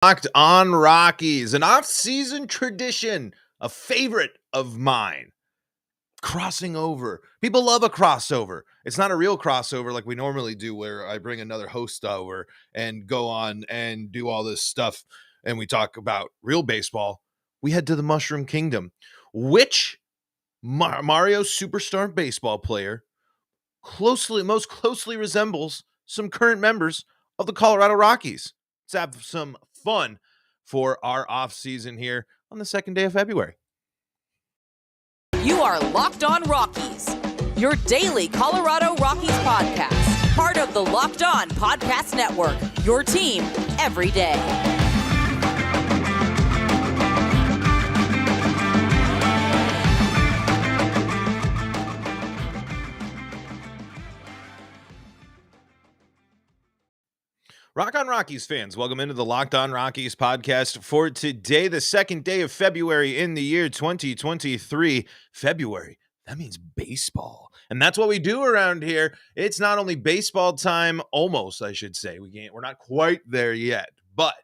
Locked On Rockies, an off-season tradition, a favorite of mine. Crossing over. People love a crossover. It's not a real crossover like we normally do where I bring another host over and go on and do all this stuff and we talk about real baseball. We head to the Mushroom Kingdom. Which Mario superstar baseball player most closely resembles some current members of the Colorado Rockies? Let's have some fun for our off season here on the second day of February. You are Locked On Rockies, your daily Colorado Rockies podcast, part of the Locked On Podcast Network, your team every day. Rock on Rockies fans, welcome into the Locked On Rockies podcast for today, the second day of February in the year 2023. February, that means baseball. And that's what we do around here. It's not only baseball time, almost, I should say. We're not quite there yet, but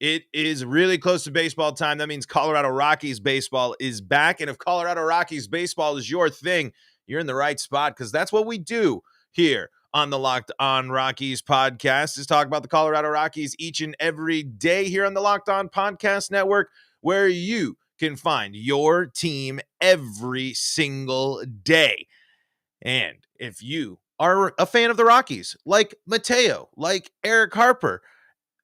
it is really close to baseball time. That means Colorado Rockies baseball is back. And if Colorado Rockies baseball is your thing, you're in the right spot because that's what we do here on the Locked On Rockies podcast, is talk about the Colorado Rockies each and every day here on the Locked On Podcast Network, where you can find your team every single day. And if you are a fan of the Rockies, like Mateo, like Eric Harper,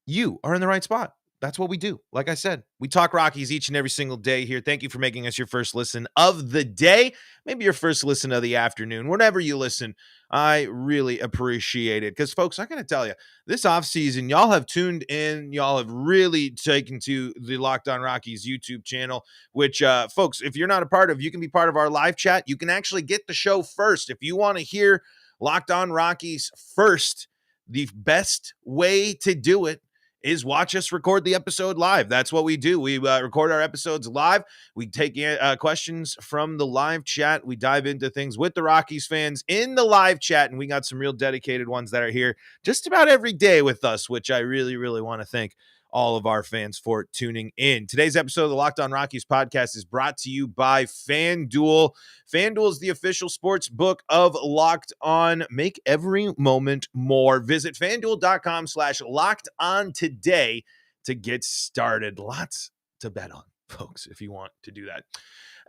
you are in the right spot. That's what we do. Like I said, we talk Rockies each and every single day here. Thank you for making us your first listen of the day, maybe your first listen of the afternoon, whenever you listen. I really appreciate it because, folks, I got to tell you, this offseason, y'all have tuned in. Y'all have really taken to the Locked On Rockies YouTube channel, which, folks, if you're not a part of, you can be part of our live chat. You can actually get the show first. If you want to hear Locked On Rockies first, the best way to do it is watch us record the episode live. That's what we do. We record our episodes live. We take questions from the live chat. We dive into things with the Rockies fans in the live chat, and we got some real dedicated ones that are here just about every day with us, which I really, really want to thank all of our fans for tuning in. Today's episode of the Locked On Rockies podcast is brought to you by FanDuel. FanDuel is the official sports book of Locked On. Make every moment more. Visit FanDuel.com/LockedOn today to get started. Lots to bet on, folks, if you want to do that.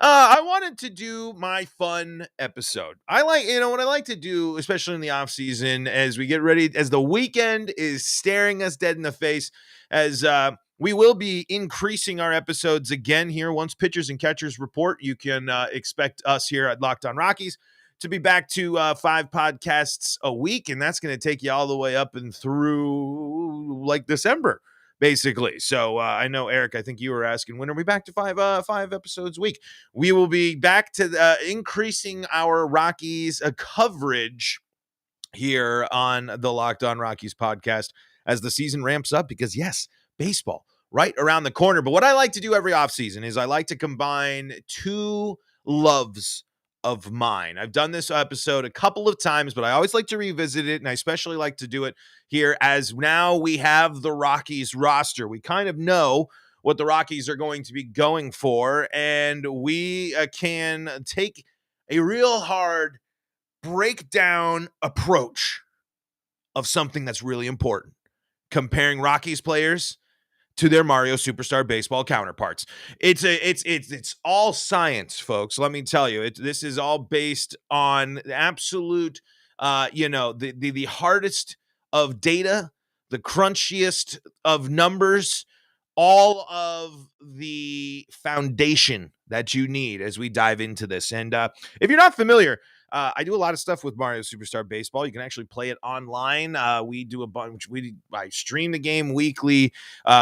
I wanted to do my fun episode. What I like to do, especially in the off season, as we get ready, as the weekend is staring us dead in the face, as we will be increasing our episodes again here. Once pitchers and catchers report, you can expect us here at Locked On Rockies to be back to 5 podcasts a week, and that's going to take you all the way up and through like December, basically. So I know, Eric, I think you were asking, when are we back to 5 episodes a week? We will be back to increasing our Rockies coverage here on the Locked On Rockies podcast as the season ramps up, because yes, baseball right around the corner. But what I like to do every offseason is I like to combine two loves of mine. I've done this episode a couple of times, but I always like to revisit it, and I especially like to do it here as now we have the Rockies roster. We kind of know what the Rockies are going to be going for, and we can take a real hard breakdown approach of something that's really important, comparing Rockies players to their Mario Superstar Baseball counterparts. It's all science, folks. Let me tell you, this is all based on absolute, the hardest of data, the crunchiest of numbers, all of the foundation that you need as we dive into this. And if you're not familiar, I do a lot of stuff with Mario Superstar Baseball. You can actually play it online. We do a bunch. I stream the game weekly.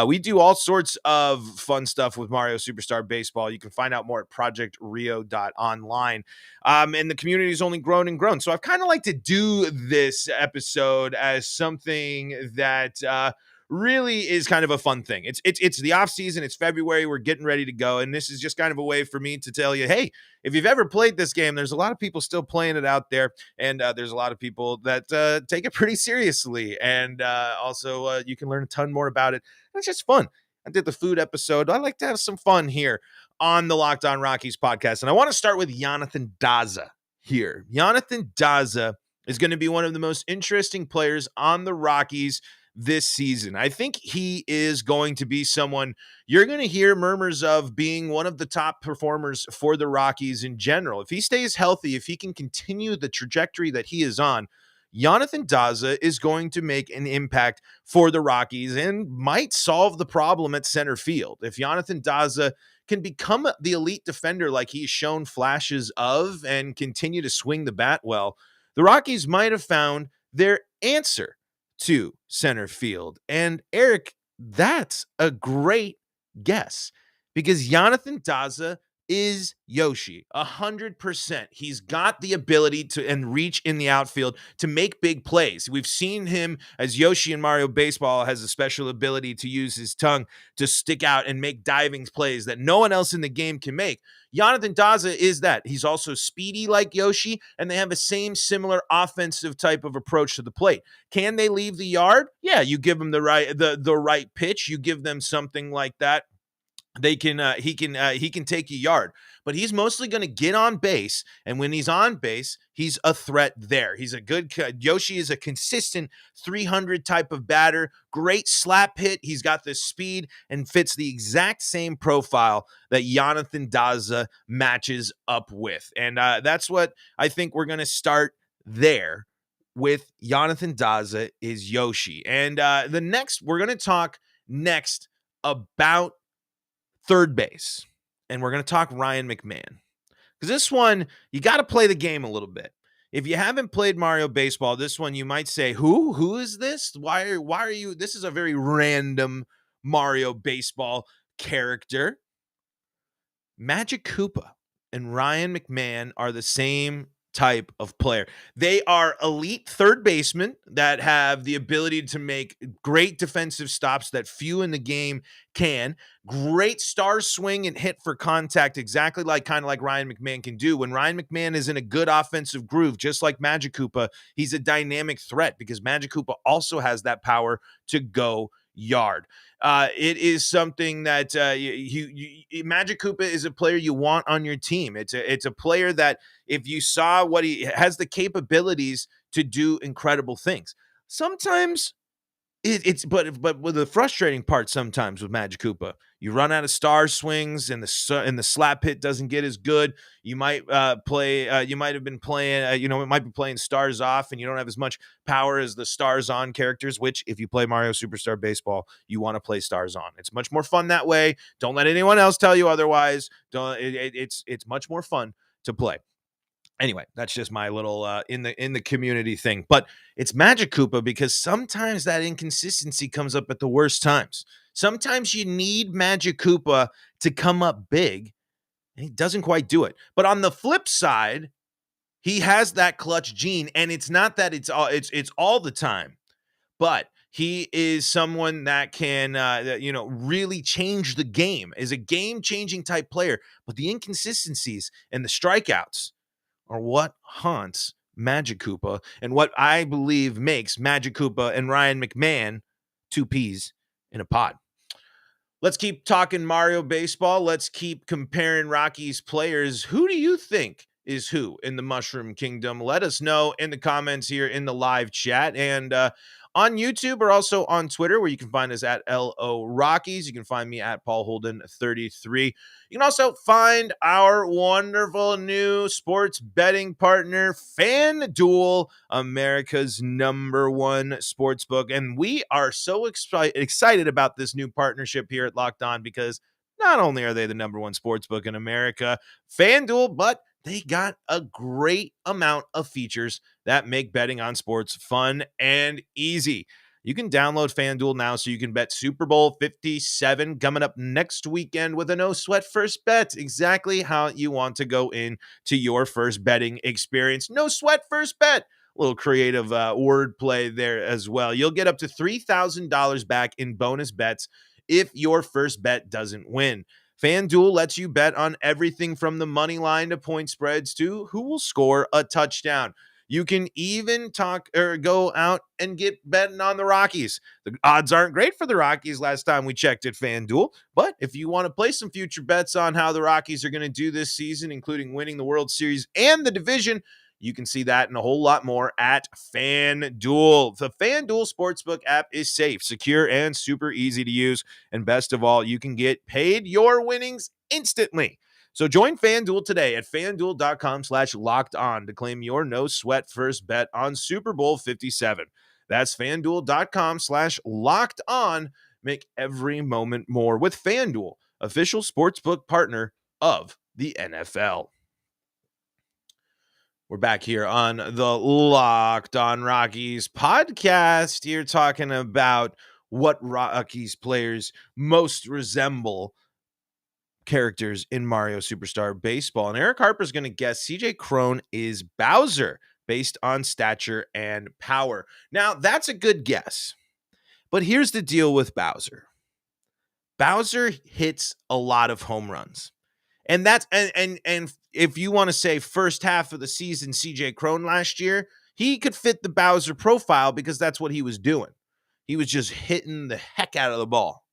We do all sorts of fun stuff with Mario Superstar Baseball. You can find out more at projectrio.online. And the community has only grown and grown. So I've kind of like to do this episode as something that really is kind of a fun thing. It's the off season. It's February. We're getting ready to go. And this is just kind of a way for me to tell you, hey, if you've ever played this game, there's a lot of people still playing it out there. And there's a lot of people that take it pretty seriously. And also you can learn a ton more about it. It's just fun. I did the food episode. I like to have some fun here on the Locked On Rockies podcast. And I want to start with Jonathan Daza here. Jonathan Daza is going to be one of the most interesting players on the Rockies this season. I think he is going to be someone you're going to hear murmurs of being one of the top performers for the Rockies in general. If he stays healthy, if he can continue the trajectory that he is on, Jonathan Daza is going to make an impact for the Rockies and might solve the problem at center field. If Jonathan Daza can become the elite defender like he's shown flashes of and continue to swing the bat well, the Rockies might have found their answer to center field. And Eric, that's a great guess because Jonathan Daza is Yoshi 100%. He's got the ability to and reach in the outfield to make big plays. We've seen him as Yoshi in Mario Baseball has a special ability to use his tongue to stick out and make diving plays that no one else in the game can make. Jonathan Daza is that. He's also speedy like Yoshi, and they have the same similar offensive type of approach to the plate. Can they leave the yard? Yeah, you give them the right pitch. You give them something like that. He can take a yard, but he's mostly going to get on base. And when he's on base, he's a threat there. He's a good Yoshi is a consistent 300 type of batter, great slap hit. He's got the speed and fits the exact same profile that Jonathan Daza matches up with. And that's what I think we're going to start there with Jonathan Daza is Yoshi. And we're going to talk next about third base, and we're going to talk Ryan McMahon because this one, you got to play the game a little bit. If you haven't played Mario Baseball, this one you might say, who is this? Why are you? This is a very random Mario Baseball character. Magic Koopa and Ryan McMahon are the same type of player. They are elite third basemen that have the ability to make great defensive stops that few in the game can. Great star swing and hit for contact, exactly kind of like Ryan McMahon can do. When Ryan McMahon is in a good offensive groove, just like Magic Koopa, he's a dynamic threat because Magic Koopa also has that power to go yard. It is something that Magic Koopa is a player you want on your team. It's a player that if you saw what he has the capabilities to do incredible things. Sometimes but with the frustrating part sometimes with Magic Koopa, you run out of star swings and the slap hit doesn't get as good. You might you might have been playing, it might be playing stars off and you don't have as much power as the stars on characters, which if you play Mario Superstar Baseball, you want to play stars on. It's much more fun that way. Don't let anyone else tell you otherwise. It's much more fun to play. Anyway, that's just my little in the community thing. But it's Magic Koopa because sometimes that inconsistency comes up at the worst times. Sometimes you need Magic Koopa to come up big, and he doesn't quite do it. But on the flip side, he has that clutch gene, and it's not that it's all the time, but he is someone that can really change the game. Is a game-changing type player, but the inconsistencies and the strikeouts are what haunts Magic Koopa and what I believe makes Magic Koopa and Ryan McMahon two peas in a pod. Let's keep talking Mario Baseball. Let's keep comparing Rockies players. Who do you think is who in the Mushroom Kingdom? Let us know in the comments here in the live chat. And on YouTube or also on Twitter, where you can find us at LO Rockies. You can find me at Paul Holden 33. You can also find our wonderful new sports betting partner, FanDuel, America's #1 sportsbook. And we are so excited about this new partnership here at Locked On because not only are they the #1 sportsbook in America, FanDuel, but they got a great amount of features that make betting on sports fun and easy. You can download FanDuel now so you can bet Super Bowl 57 coming up next weekend with a no-sweat first bet. Exactly how you want to go into your first betting experience. No sweat first bet. little creative wordplay there as well. You'll get up to $3,000 back in bonus bets if your first bet doesn't win. FanDuel lets you bet on everything from the money line to point spreads to who will score a touchdown. You can even go out and get betting on the Rockies. The odds aren't great for the Rockies last time we checked at FanDuel, but if you want to place some future bets on how the Rockies are going to do this season, including winning the World Series and the division, you can see that and a whole lot more at FanDuel. The FanDuel Sportsbook app is safe, secure, and super easy to use. And best of all, you can get paid your winnings instantly. So join FanDuel today at FanDuel.com/LockedOn to claim your no-sweat first bet on Super Bowl 57. That's FanDuel.com/LockedOn. Make every moment more with FanDuel, official sportsbook partner of the NFL. We're back here on the Locked On Rockies podcast. Here talking about what Rockies players most resemble characters in Mario Superstar Baseball. And Eric Harper's going to guess CJ Cron is Bowser based on stature and power. Now, that's a good guess. But here's the deal with Bowser. Bowser hits a lot of home runs. And that's and if you want to say first half of the season, CJ Cron last year, he could fit the Bowser profile because that's what he was doing. He was just hitting the heck out of the ball.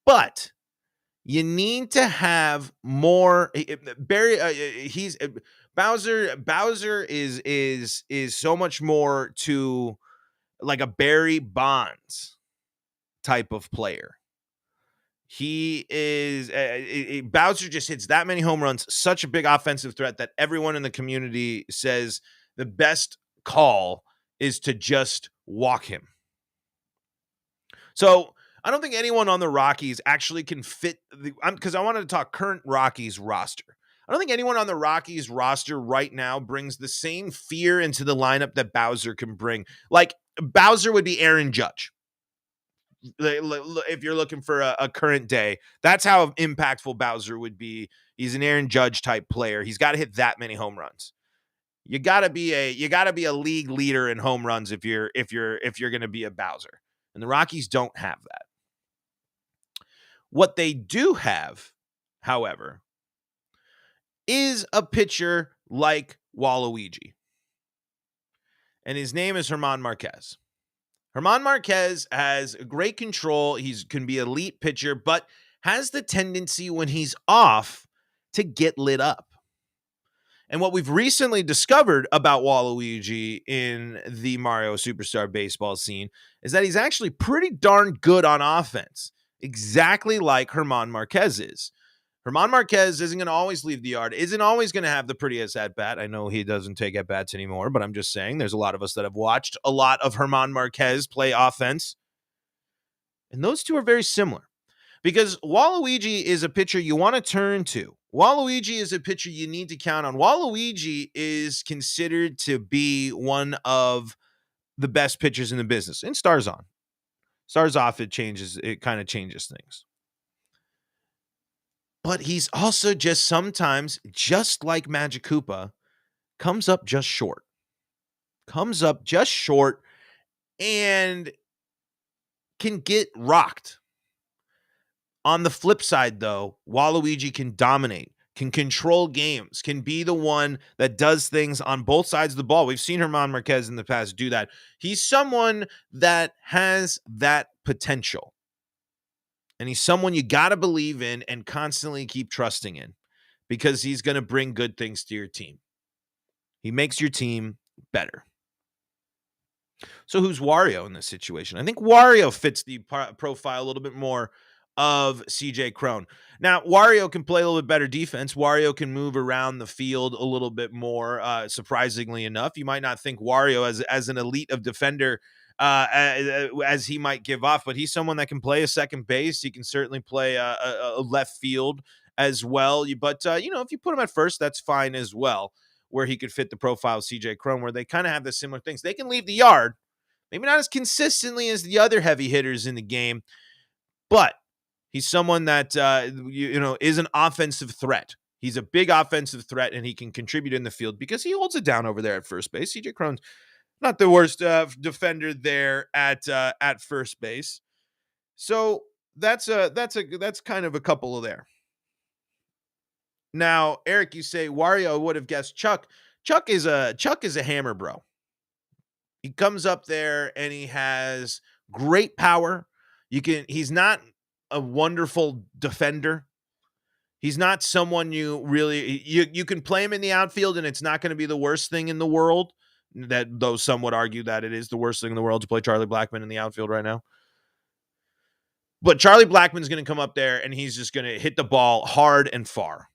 But you need to have more. Bowser is so much more to like a Barry Bonds type of player. He is Bowser just hits that many home runs, such a big offensive threat that everyone in the community says the best call is to just walk him. So I don't think anyone on the Rockies actually can fit because I wanted to talk current Rockies roster. I don't think anyone on the Rockies roster right now brings the same fear into the lineup that Bowser can bring. Like Bowser would be Aaron Judge. If you're looking for a current day, that's how impactful Bowser would be. He's an Aaron Judge type player. He's got to hit that many home runs. You got to be a league leader in home runs if you're going to be a Bowser. And the Rockies don't have that. What they do have, however, is a pitcher like Waluigi. And his name is German Marquez. German Marquez has great control. He can be an elite pitcher, but has the tendency when he's off to get lit up. And what we've recently discovered about Waluigi in the Mario Superstar Baseball scene is that he's actually pretty darn good on offense, exactly like German Marquez is. German Marquez isn't going to always leave the yard, isn't always going to have the prettiest at-bat. I know he doesn't take at-bats anymore, but I'm just saying there's a lot of us that have watched a lot of German Marquez play offense. And those two are very similar because Waluigi is a pitcher you want to turn to. Waluigi is a pitcher you need to count on. Waluigi is considered to be one of the best pitchers in the business. And stars on. Stars off, it kind of changes things. But he's also just sometimes, just like Magic Koopa, comes up just short. And can get rocked. On the flip side, though, Waluigi can dominate, can control games, can be the one that does things on both sides of the ball. We've seen German Marquez in the past do that. He's someone that has that potential. And he's someone you got to believe in and constantly keep trusting in because he's going to bring good things to your team. He makes your team better. So who's Wario in this situation? I think Wario fits the profile a little bit more of CJ Cron. Now, Wario can play a little bit better defense. Wario can move around the field a little bit more, surprisingly enough. You might not think Wario as an elite of defender as he might give off, but he's someone that can play a second base. He can certainly play a left field as well. But if you put him at first, that's fine as well, where he could fit the profile of CJ Cron, where they kind of have the similar things. They can leave the yard, maybe not as consistently as the other heavy hitters in the game, but he's someone that, is an offensive threat. He's a big offensive threat, and he can contribute in the field because he holds it down over there at first base. CJ Cron's not the worst defender there at first base. So that's kind of a couple of there. Now, Eric, you say Wario would have guessed Chuck. Chuck is a hammer, bro. He comes up there and he has great power. He's not a wonderful defender. He's not someone you can play him in the outfield and it's not going to be the worst thing in the world. That though some would argue that it is the worst thing in the world to play Charlie Blackmon in the outfield right now. But Charlie Blackmon's going to come up there and he's just going to hit the ball hard and far.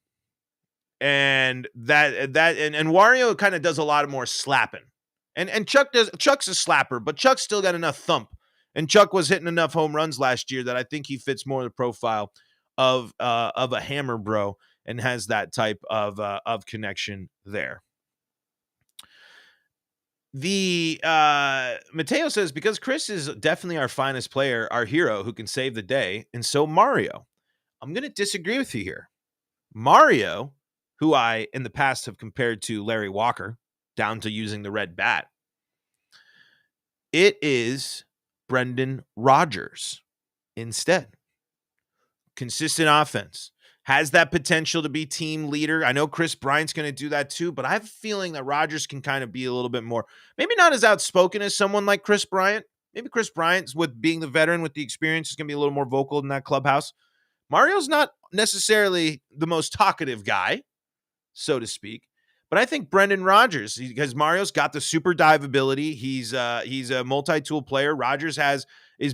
And Wario kind of does a lot more slapping. And Chuck's a slapper, but Chuck's still got enough thump. And Chuck was hitting enough home runs last year that I think he fits more the profile of a hammer bro and has that type of connection there. The Mateo says, because Chris is definitely our finest player, our hero who can save the day, and so Mario. I'm going to disagree with you here. Mario, who I in the past have compared to Larry Walker, down to using the red bat, it is Brendan Rodgers instead. Consistent offense. Has that potential to be team leader. I know Chris Bryant's going to do that too, but I have a feeling that Rodgers can kind of be a little bit more, maybe not as outspoken as someone like Chris Bryant. Maybe Chris Bryant's, with being the veteran with the experience, is going to be a little more vocal in that clubhouse. Mario's not necessarily the most talkative guy, so to speak, but I think Brendan Rodgers, because Mario's got the super dive ability. He's a multi-tool player. Rodgers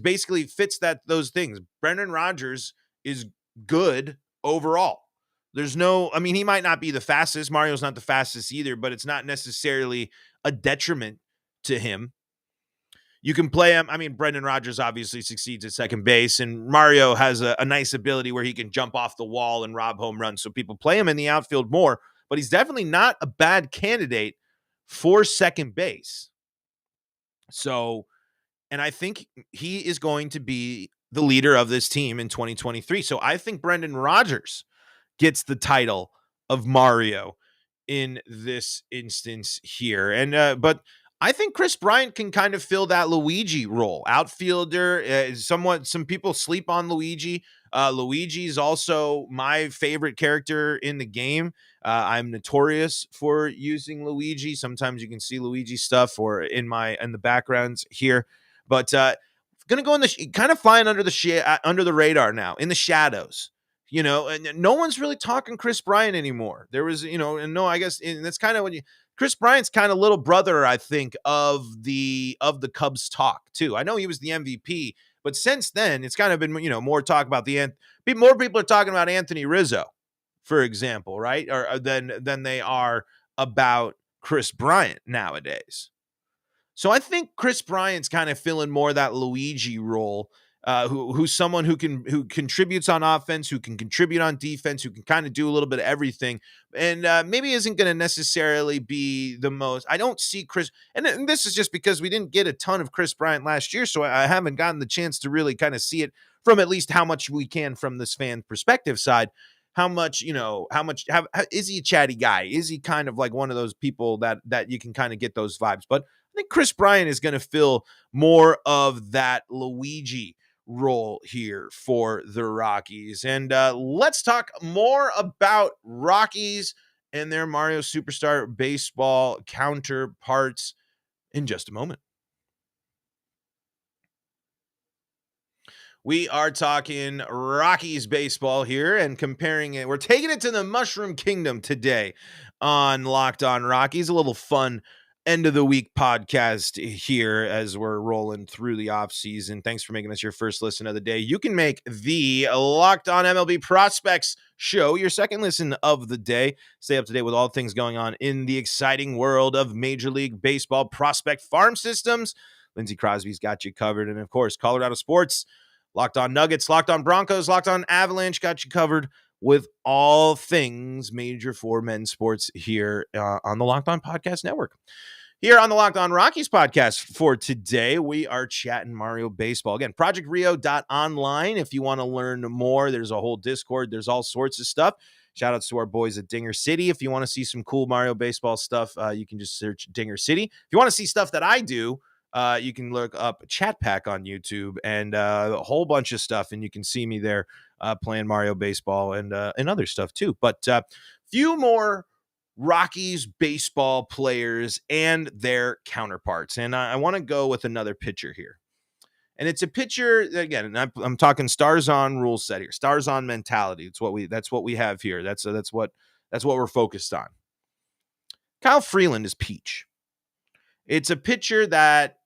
basically fits those things. Brendan Rodgers is good overall. He might not be the fastest. Mario's not the fastest either, but it's not necessarily a detriment to him. You can play him. Brendan Rodgers obviously succeeds at second base, and Mario has a nice ability where he can jump off the wall and rob home runs. So people play him in the outfield more, but he's definitely not a bad candidate for second base. So, and I think he is going to be the leader of this team in 2023. So I think Brendan Rodgers gets the title of Mario in this instance here. And but I think Chris Bryant can kind of fill that Luigi role. Outfielder, some people sleep on Luigi. Luigi is also my favorite character in the game. I'm notorious for using Luigi. Sometimes you can see Luigi stuff or in the backgrounds here. But going to go kind of flying under the radar now, in the shadows. And no one's really talking Chris Bryant anymore. There was, I guess, and that's kind of when Chris Bryant's kind of little brother, I think, of the Cubs talk too. I know he was the MVP, but since then it's kind of been, more talk about more people are talking about Anthony Rizzo, for example, right? Or than they are about Chris Bryant nowadays. So I think Chris Bryant's kind of filling more that Luigi role, who's someone who contributes on offense, who can contribute on defense, who can kind of do a little bit of everything, and maybe isn't going to necessarily be the most. I don't see Chris, and this is just because we didn't get a ton of Chris Bryant last year, so I haven't gotten the chance to really kind of see it from at least how much we can from this fan perspective side. How much is he a chatty guy? Is he kind of like one of those people that you can kind of get those vibes? But I think Chris Bryant is going to fill more of that Luigi role here for the Rockies. And let's talk more about Rockies and their Mario Superstar Baseball counterparts in just a moment. We are talking Rockies baseball here and comparing it. We're taking it to the Mushroom Kingdom today on Locked On Rockies. A little fun end of the week podcast here as we're rolling through the offseason. Thanks for making this your first listen of the day. You can make the Locked On MLB Prospects show your second listen of the day. Stay up to date with all things going on in the exciting world of Major League Baseball prospect farm systems. Lindsey Crosby's got you covered. And of course, Colorado Sports, Locked On Nuggets, Locked On Broncos, Locked On Avalanche got you covered with all things major for men's sports here on the Locked On Podcast Network. Here on the Locked On Rockies podcast for today, we are chatting Mario Baseball. Again, projectrio.online. If you want to learn more, there's a whole Discord. There's all sorts of stuff. Shout outs to our boys at Dinger City. If you want to see some cool Mario Baseball stuff, you can just search Dinger City. If you want to see stuff that I do, you can look up Chat Pack on YouTube and a whole bunch of stuff, and you can see me there playing Mario Baseball and other stuff too. But few more Rockies baseball players and their counterparts. And I want to go with another pitcher here. And it's a pitcher, again, and I'm talking stars on rule set here, stars on mentality. That's what we have here. That's what we're focused on. Kyle Freeland is Peach. It's a pitcher that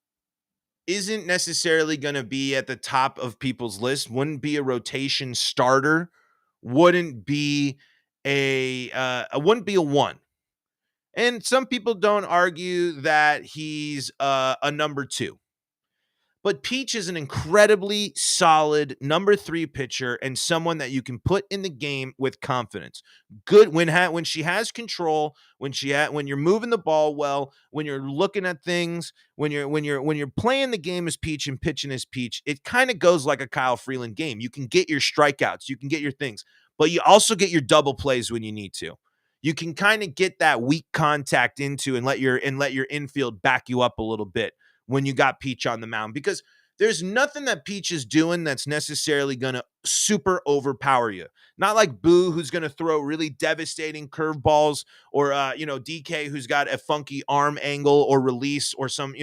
isn't necessarily going to be at the top of people's list, wouldn't be a rotation starter, wouldn't be a one. And some people don't argue that he's a number 2. But Peach is an incredibly solid number 3 pitcher and someone that you can put in the game with confidence. Good when she has control, when you're moving the ball well, when you're looking at things, when you're playing the game as Peach and pitching as Peach, it kind of goes like a Kyle Freeland game. You can get your strikeouts, you can get your things, but you also get your double plays when you need to. You can kind of get that weak contact into and let your infield back you up a little bit when you got Peach on the mound, because there's nothing that Peach is doing that's necessarily going to super overpower you. Not like Boo, who's going to throw really devastating curveballs, or DK, who's got a funky arm angle or release, or some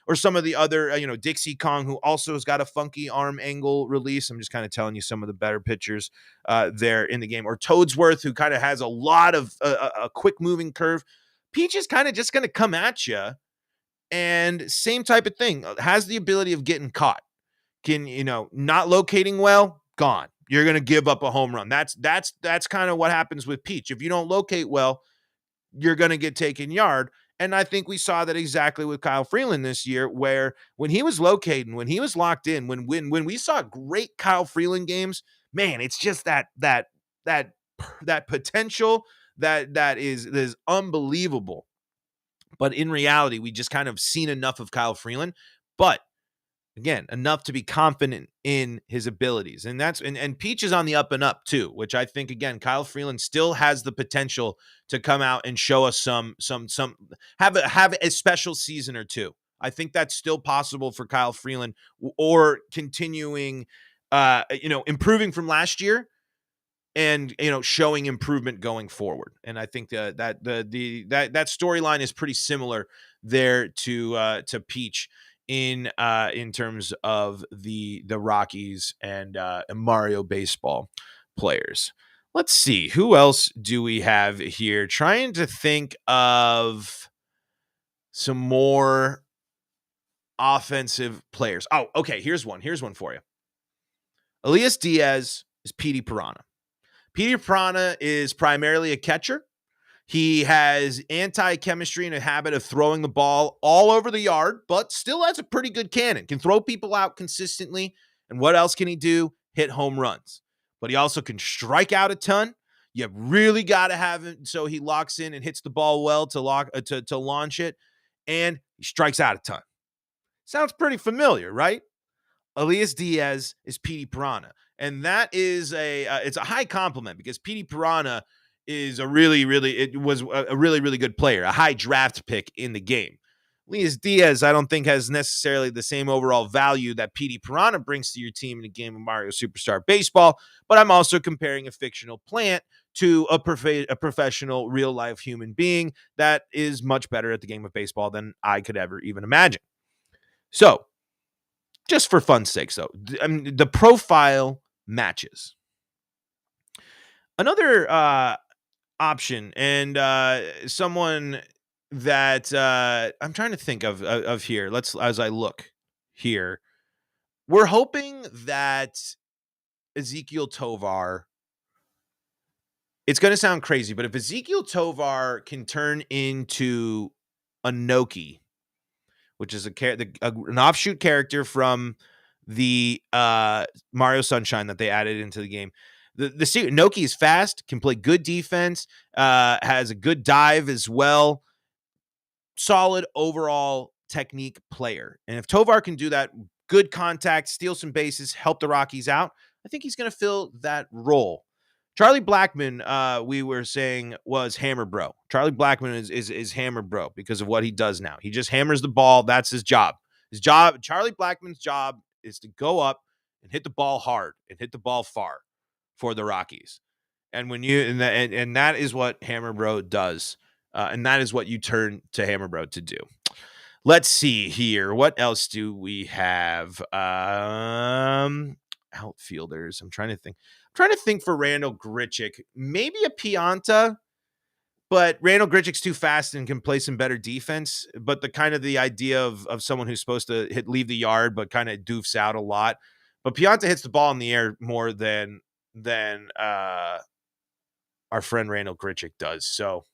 or some of the other Dixie Kong, who also has got a funky arm angle release. I'm just kind of telling you some of the better pitchers there in the game. Or Toadsworth, who kind of has a lot of a quick moving curve. Peach is kind of just going to come at you. And same type of thing, has the ability of getting caught. Can, not locating well, gone. You're going to give up a home run. That's kind of what happens with Peach. If you don't locate well, you're going to get taken yard. And I think we saw that exactly with Kyle Freeland this year, where when he was locating, when he was locked in, when we saw great Kyle Freeland games, man, it's just that potential that is unbelievable. But in reality, we just kind of seen enough of Kyle Freeland, but again, enough to be confident in his abilities. And and Peach is on the up and up too, which I think, again, Kyle Freeland still has the potential to come out and show us have a special season or two. I think that's still possible for Kyle Freeland, or continuing, improving from last year, and showing improvement going forward. And I think that storyline is pretty similar there to Peach in terms of the Rockies and Mario Baseball players. Let's see, who else do we have here? Trying to think of some more offensive players. Oh, okay, here's one for you. Elias Diaz is Petey Piranha. Petey Piranha is primarily a catcher. He has anti-chemistry and a habit of throwing the ball all over the yard, but still has a pretty good cannon. Can throw people out consistently. And what else can he do? Hit home runs. But he also can strike out a ton. You really got to have him so he locks in and hits the ball well to launch it. And he strikes out a ton. Sounds pretty familiar, right? Elias Diaz is Petey Piranha. And that is it's a high compliment, because Petey Piranha is really good player, a high draft pick in the game. Elias Diaz, I don't think, has necessarily the same overall value that Petey Piranha brings to your team in a game of Mario Superstar Baseball, but I'm also comparing a fictional plant to a professional real-life human being that is much better at the game of baseball than I could ever even imagine. So, just for fun's sake, though, the profile matches. Another option, and someone that I'm trying to think of here. As I look here, we're hoping that Ezequiel Tovar. It's going to sound crazy, but if Ezequiel Tovar can turn into a Noki, which is an offshoot character from the Mario Sunshine that they added into the game. The Noki is fast, can play good defense, has a good dive as well. solid overall technique player. And if Tovar can do that, good contact, steal some bases, help the Rockies out, I think he's going to fill that role. Charlie Blackmon, we were saying, was Hammer Bro. Charlie Blackmon is Hammer Bro because of what he does now. He just hammers the ball. That's his job. Charlie Blackmon's job is to go up and hit the ball hard and hit the ball far for the Rockies. And when you and that is what Hammer Bro does. And that is what you turn to Hammer Bro to do. Let's see here. What else do we have? Outfielders. I'm trying to think for Randall Grichuk. Maybe a Pianta, but Randall Grichuk's too fast and can play some better defense. But the idea of someone who's supposed to leave the yard, but kind of doofs out a lot. But Pianta hits the ball in the air more than our friend Randall Grichuk does. So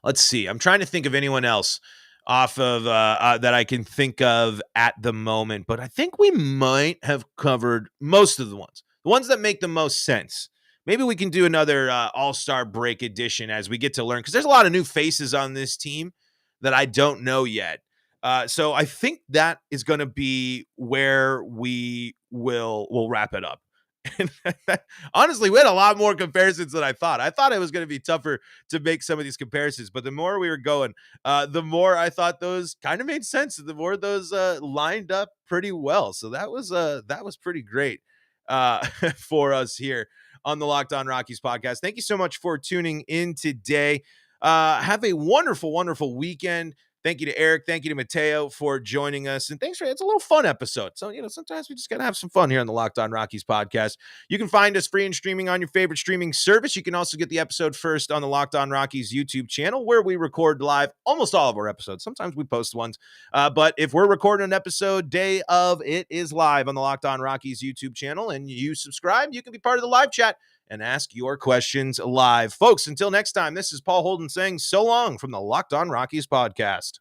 let's see. I'm trying to think of anyone else off of that I can think of at the moment, but I think we might have covered most of the ones that make the most sense. Maybe we can do another All-Star break edition as we get to learn, because there's a lot of new faces on this team that I don't know yet. So I think that is going to be where we'll wrap it up. And honestly, we had a lot more comparisons than I thought. I thought it was going to be tougher to make some of these comparisons, but the more we were going, the more I thought those kind of made sense. The more those lined up pretty well. So that was pretty great for us here on the Locked On Rockies podcast. Thank you so much for tuning in today. Have a wonderful, wonderful weekend. Thank you to Eric. Thank you to Mateo for joining us. And it's a little fun episode. So, sometimes we just got to have some fun here on the Locked On Rockies podcast. You can find us free and streaming on your favorite streaming service. You can also get the episode first on the Locked On Rockies YouTube channel, where we record live almost all of our episodes. Sometimes we post ones. But if we're recording an episode day of, it is live on the Locked On Rockies YouTube channel, and you subscribe, you can be part of the live chat and ask your questions live. Folks, until next time, this is Paul Holden saying so long from the Locked On Rockies podcast.